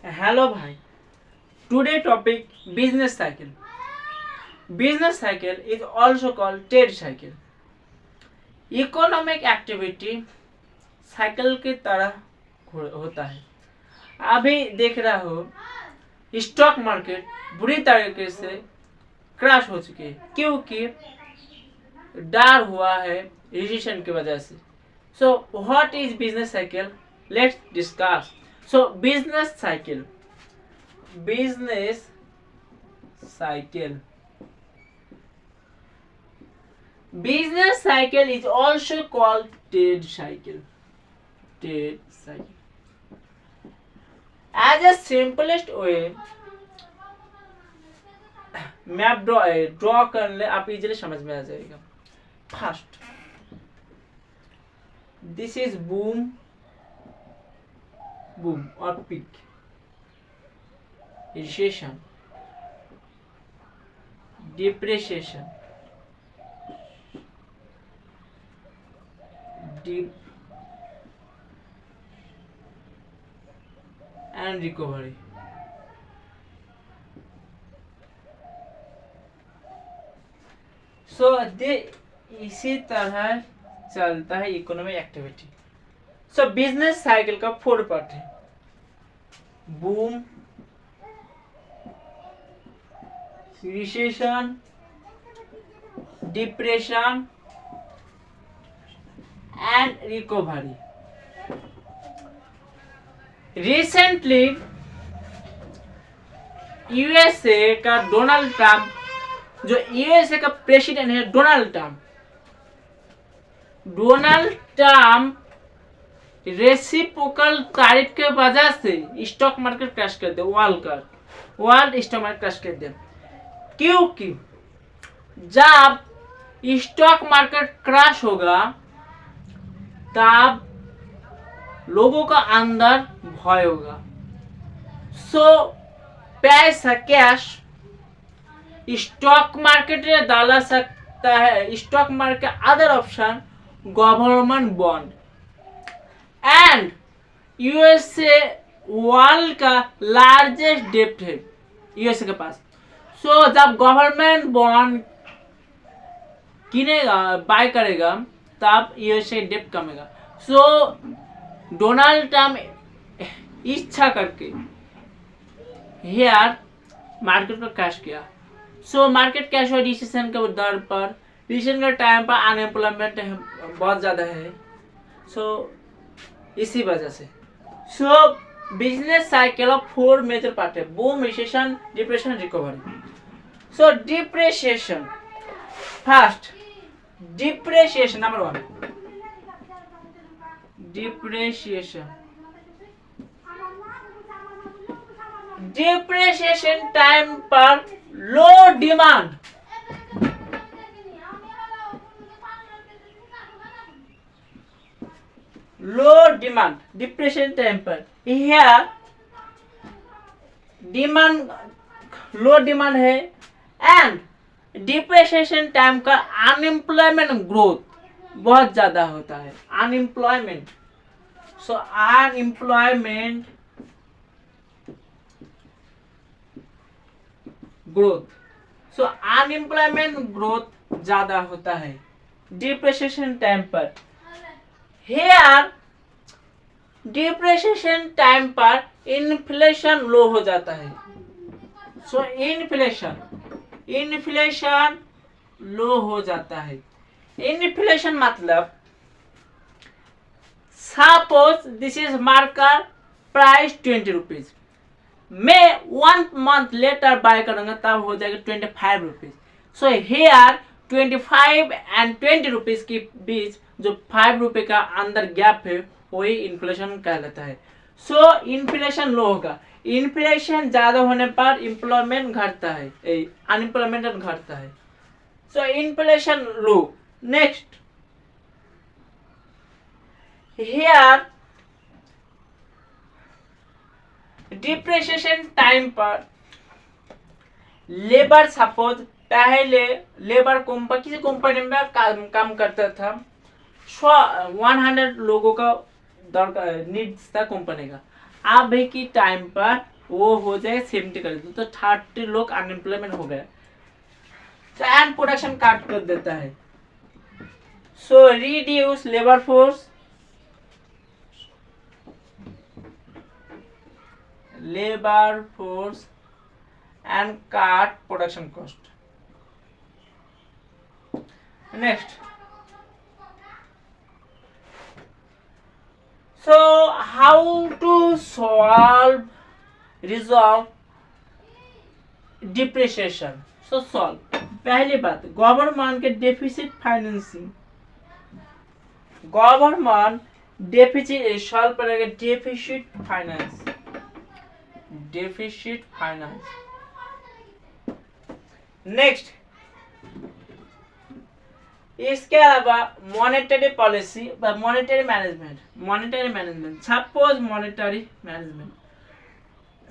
Hello bhai. Today topic business cycle. Business cycle is also called trade cycle. Economic activity cycle की तरह होता है। अभी देख रहा हो स्टॉक मार्केट बुरी तरीके से क्रैश हो चुकी है क्योंकि डर हुआ है रिसेशन की वजह से। So what is business cycle? Let's discuss. So business cycle Business cycle is also called trade cycle. As a simplest way, map draw कर ले, आप इजीली समझ में आ जाएगा। फर्स्ट, दिस इज बूम और peak, recession, depreciation, dip and recovery। सो इसी तरह चलता है इकोनॉमिक एक्टिविटी। सो बिजनेस साइकिल का 4 पार्ट है। Boom, recession, depression and recovery। Recently USA का डोनाल्ड ट्रम्प, जो यूएसए का प्रेसिडेंट है डोनाल्ड ट्रम्प रेसिप्रोकल टैरिफ के वजह से स्टॉक मार्केट क्रैश कर दे, वर्ल्ड स्टॉक मार्केट क्रैश कर दे। क्योंकि जब स्टॉक मार्केट क्रैश होगा तब लोगों का अंदर भय होगा। सो पैसा कैश स्टॉक मार्केट में डाला सकता है। Stock market other option government bond and USA world का लार्जेस्ट डेप्ट है यूएसए के पास। सो जब गवर्नमेंट बॉन्ड किनेगा, बाय करेगा, तब यूएसए डेप्ट कमेगा। सो डोनाल्ड ट्रम्प इच्छा करके हेयर मार्केट को क्रैश किया। सो मार्केट क्रैश हुआ रिसेशन के दर पर। रिसेशन के टाइम पर अनएम्प्लॉयमेंट बहुत ज़्यादा है। सो इसी वजह से so business cycle of 4 major part है। Boom, recession, depression, recovery. So depreciation, first depreciation, number 1 depreciation time पर लो डिमांड, डिप्रेशन टाइम पर यह डिमांड, लो डिमांड है एंड डिप्रेशिएशन टाइम का अनएम्प्लॉयमेंट ग्रोथ बहुत ज्यादा होता है। अनएम्प्लॉयमेंट, सो अनएम्प्लॉयमेंट ग्रोथ ज्यादा होता है डिप्रेशिएशन टाइम पर। हेयर डिप्रेशिएशन टाइम पर इन्फ्लेशन लो हो जाता है। सो इन्फ्लेशन लो हो जाता है। इन्फ्लेशन मतलब suppose this is market price 20 rupees, मैं 1 मंथ लेटर बाय करूंगा तब हो जाएगा 25 rupees. So here 25 and 20 rupees के बीच जो 5 रुपए का अंदर गैप है वही इन्फ्लेशन कहलाता है। सो इन्फ्लेशन लो होगा। इन्फ्लेशन ज्यादा होने पर एम्प्लॉयमेंट घटता है, अनएम्प्लॉयमेंट घटता है। सो inflation low. Next, here depreciation time पर लेबर, सपोज पहले लेबर किसी कंपनी में काम करता था, 100 लोगों का नीड्स था कंपनी का। अभी की टाइम पर वो हो जाएगा 70 कर दो, तो 30 लोग अनएम्प्लॉयमेंट हो गए। एंड प्रोडक्शन काट कर देता है। सो रिड्यूस लेबर फोर्स, एंड काट production cost. Next, so how to resolve depreciation? so solve, पहली बात, गवर्नमेंट के deficit financing, government deficit solve करेगा, डेफिसिट फाइनेंस। नेक्स्ट, इसके अलावा monetary policy, monetary management,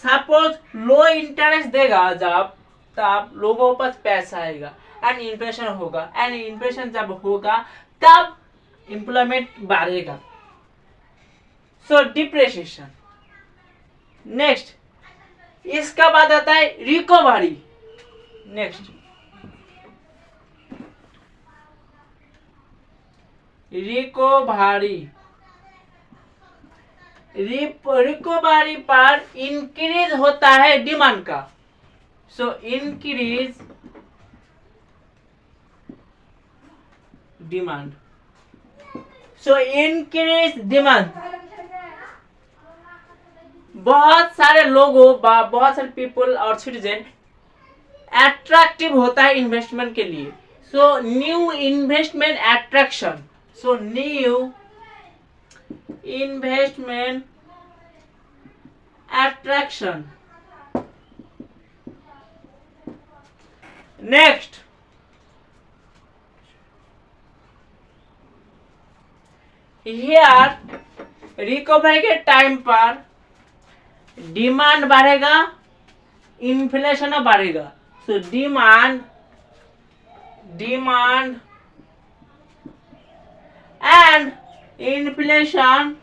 suppose लो इंटरेस्ट देगा जब, तब लोगों के पास पैसा आएगा एंड इन्फ्लेशन होगा, एंड इन्फ्लेशन जब होगा तब एम्प्लॉयमेंट बढ़ेगा। सो डिप्रेशिएशन। नेक्स्ट, इसका बाद आता है रिकवरी। नेक्स्ट, रिकवरी पर इंक्रीज होता है डिमांड का। सो इंक्रीज डिमांड, बहुत सारे लोगों, बहुत सारे पीपल और सिटीजन अट्रैक्टिव होता है इन्वेस्टमेंट के लिए। So new investment attraction, so new investment attraction। next, here recovery के टाइम पर डिमांड बढ़ेगा, इन्फ्लेशन बढ़ेगा। सो डिमांड एंड इन्फ्लेशन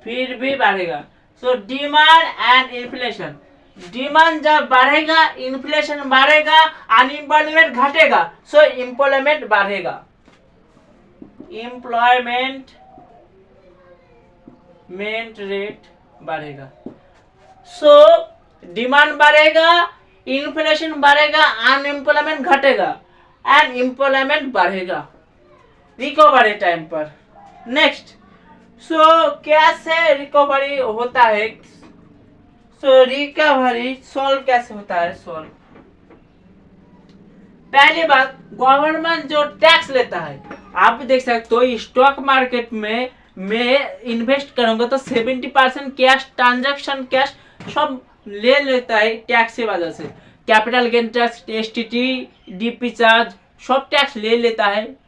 फिर भी बढ़ेगा। So demand and inflation, demand जब बढ़ेगा, इन्फ्लेशन बढ़ेगा, अनएम्प्लॉयमेंट घटेगा, सो एम्प्लॉयमेंट बढ़ेगा, एम्प्लॉयमेंट रेट बढ़ेगा। सो डिमांड बढ़ेगा, इन्फ्लेशन बढ़ेगा, अनएम्प्लॉयमेंट घटेगा एंड एम्प्लॉयमेंट बढ़ेगा रिकवरी टाइम पर। नेक्स्ट, सो कैसे रिकवरी होता है? सो रिकवरी सॉल्व कैसे होता है? सॉल्व, पहली बात, गवर्नमेंट जो टैक्स लेता है, आप देख सकते हो स्टॉक मार्केट में मैं इन्वेस्ट करूंगा तो 70% कैश, ट्रांजैक्शन कैश सब ले लेता है टैक्स की वजह से। Capital gain tax, STT, DP charge सब टैक्स ले लेता है।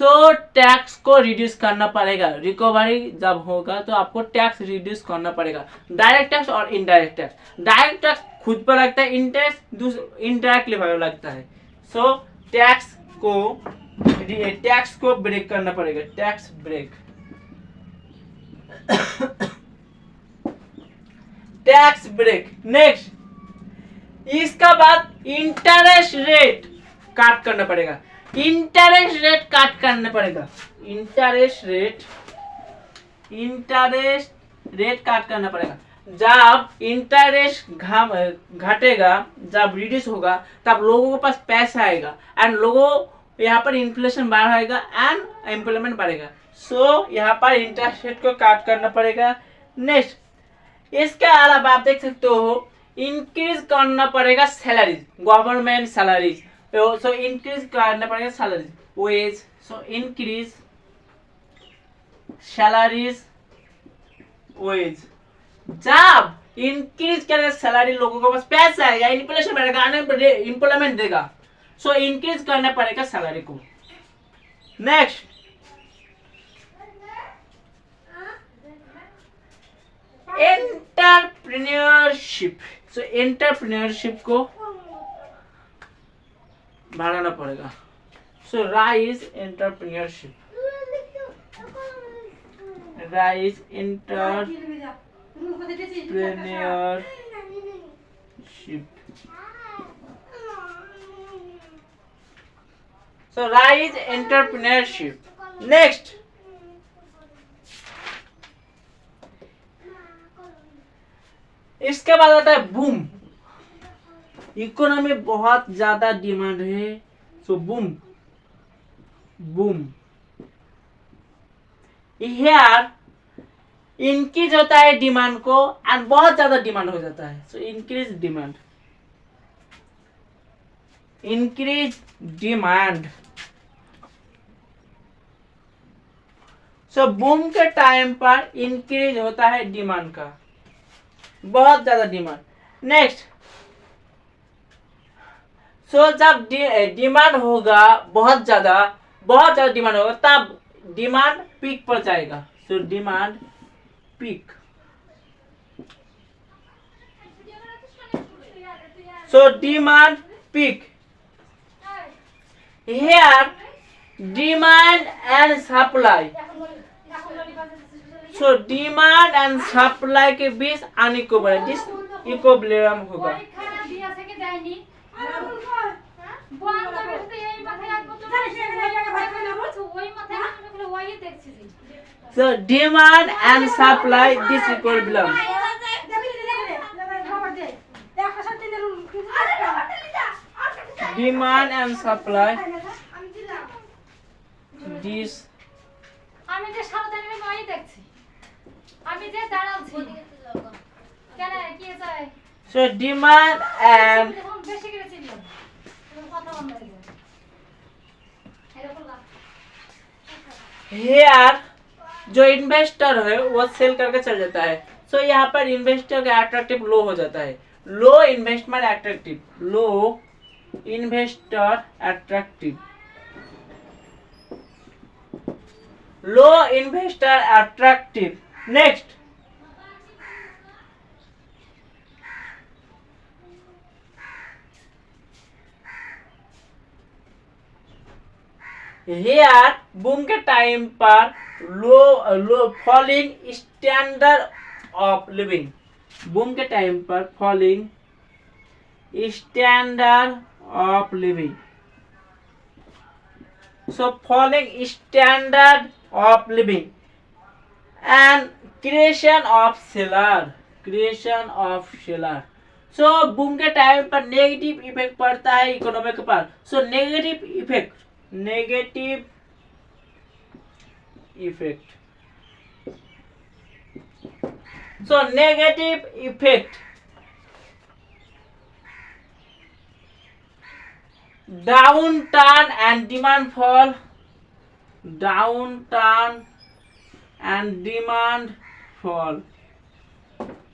सो टैक्स को रिड्यूस करना पड़ेगा। रिकवरी जब होगा तो आपको टैक्स रिड्यूस करना पड़ेगा, डायरेक्ट टैक्स और इनडायरेक्ट टैक्स। डायरेक्ट टैक्स खुद पर लगता है, इनडायरेक्ट लेवल लगता है। सो टैक्स को ब्रेक करना पड़ेगा, tax break. Tax break. Next, इसका बाद इंटरेस्ट रेट काट करना पड़ेगा, इंटरेस्ट रेट काट करना पड़ेगा। जब इंटरेस्ट घटेगा, जब रिड्यूस होगा, तब लोगों के पास पैसा आएगा एंड लोगों यहाँ पर इन्फ्लेशन बढ़ेगा एंड एम्प्लॉयमेंट बढ़ेगा। सो यहाँ पर इंटरेस्ट रेट को काट करना पड़ेगा। नेक्स्ट, इसके अलावा आप देख सकते हो इंक्रीज करना पड़ेगा salaries, government salaries. So increase करना पड़ेगा salaries, wage. So increase salaries, wage. जब इंक्रीज करेगा सैलरी, लोगों के पास पैसा आएगा, इन्फ्लेशन बढ़ेगा, एम्प्लॉयमेंट देगा। सो इंक्रीज करना पड़ेगा सैलरी को। Next, entrepreneurship. सो एंटरप्रेन्योरशिप को बढ़ाना पड़ेगा। So rise entrepreneurship, rise entrepreneurship. So rise entrepreneurship. Next, इसके बाद आता है बूम. इकोनॉमी बहुत ज्यादा डिमांड है, सो बूम. हियर इंक्रीज होता है डिमांड को एंड बहुत ज्यादा डिमांड हो जाता है, सो इंक्रीज डिमांड. सो बूम के टाइम पर इंक्रीज होता है डिमांड का, बहुत ज्यादा डिमांड. नेक्स्ट, सो जब डिमांड होगा बहुत ज्यादा डिमांड होगा तब डिमांड पीक पर जाएगा. So demand peak. So demand peak. Here demand and supply. So demand and supply के बीच इक्विलिब्रियम होगा. So demand and supply disequilibrium. Demand and supply this. আমি যে সারাদিন নয় দেখছি, আমি যে দাঁড়াচ্ছি কেন কি চাই? So demand and বেশি করে ছিল কথা বন্ধ হয়ে যায় এরকম না. Here जो इन्वेस्टर है वो सेल करके चल जाता है. सो यहाँ पर इन्वेस्टर का अट्रैक्टिव लो हो जाता है. Low investment attractive. Low investor attractive. Low investor attractive. Next, here boom के टाइम पर low falling standard of living. Boom के टाइम पर falling standard of living. So falling standard of living and creation of seller. So boom के time पर negative effect पड़ता है economy के पर. So negative effect. So negative effect. Downturn and demand fall.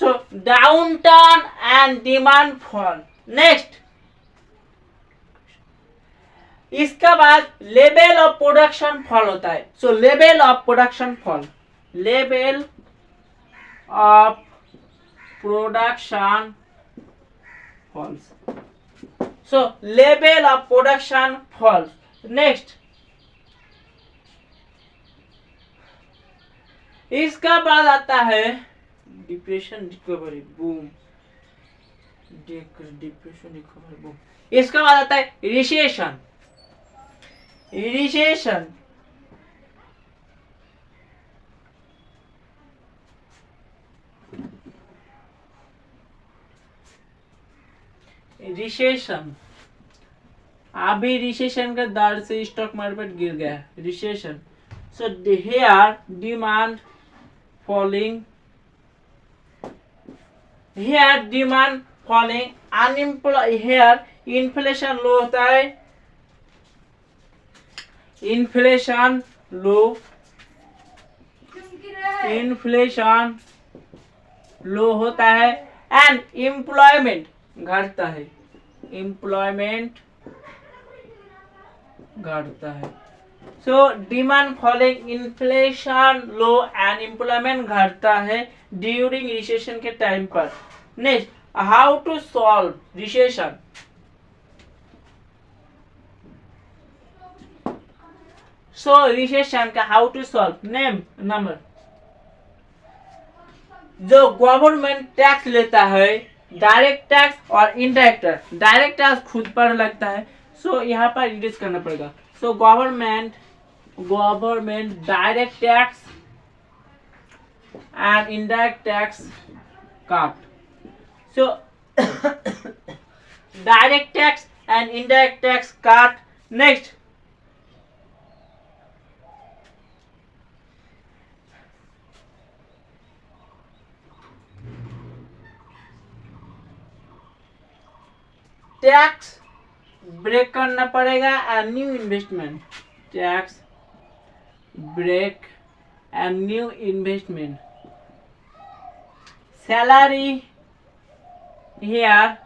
So downturn and demand fall. Next, इसका बाद level of production fall होता है. सो level of production fall. So level of production falls. Next, इसका बाद आता है डिप्रेशन रिकवरी. बूम. इसका बाद आता है रिसेशन. अभी रिसेशन के दर से स्टॉक मार्केट गिर गया. Recession. So here demand falling. Unemploy. Here inflation low होता है. इन्फ्लेशन लो होता है एंड एम्प्लॉयमेंट घटता है. So demand falling, inflation low and employment घटता है ड्यूरिंग रिसेशन के टाइम पर. Next, how to solve recession. So recession का how to solve. Name number. जो गवर्नमेंट टैक्स लेता है, डायरेक्ट टैक्स और इनडायरेक्ट टैक्स। डायरेक्ट टैक्स खुद पर लगता है, सो यहाँ पर रिड्यूस करना पड़ेगा। So government direct tax and indirect tax काट। So direct tax and indirect tax काट। नेक्स्ट, टैक्स ब्रेक करना पड़ेगा and new investment. Tax break and new investment. Salary here,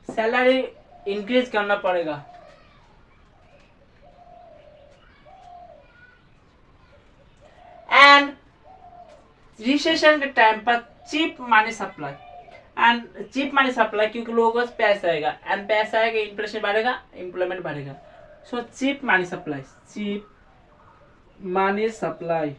salary increase करना पड़ेगा। एंड रिसेशन के time पर cheap money supply and cheap money supply, क्योंकि लोगों को पैसा आएगा एंड पैसा आएगा, इन्फ्लेशन बढ़ेगा, एम्प्लॉयमेंट बढ़ेगा। So cheap money supply, cheap money supply.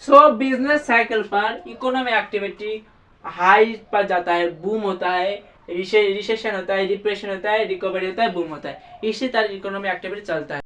So business cycle पर इकोनॉमिक एक्टिविटी हाई पर जाता है, बूम होता है, रिसेशन होता है, डिप्रेशन होता है, रिकवरी होता है, बूम होता है। इसी तरह इकोनॉमिक एक्टिविटी चलता है।